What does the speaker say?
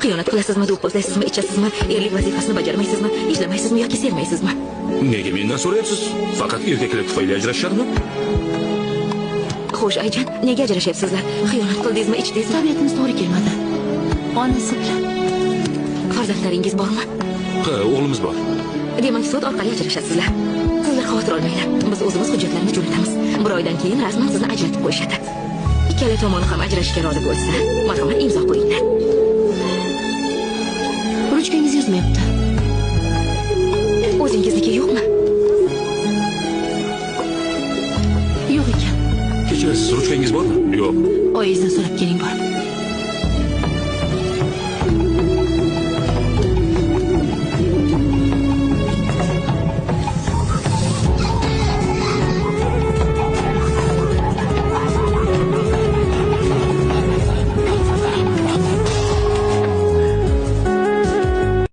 Xiyonat qilasizmi, do'pposlaysizmi, ichasizmi, erlik vazifasini bajarmaysizmi, ishlamaysizmi yoki sevmaysizmi? Nega mendan so'rayapsiz? Faqat erkaklar tufayli ajrashishadimi? Xo'sh, ayjon, nega ajrashyapsizlar? Xiyonat qildingizmi, ichdingizmi? Tabiatimiz to'g'ri kelmadi. Onasi bilan. Farzandlaringiz bormi? Ha, o'g'limiz bor. Demak, sud orqali ajrashasizlar. Sizlar xavotir olmanglar. Biz o'zimiz hujjatlarni jo'natamiz. Bir oydan keyin rasman sizni ajratib qo'yishadi. Ikkala tomoni ham ajrashishga rozi bo'lsa, marhamat imzo qo'yinglar.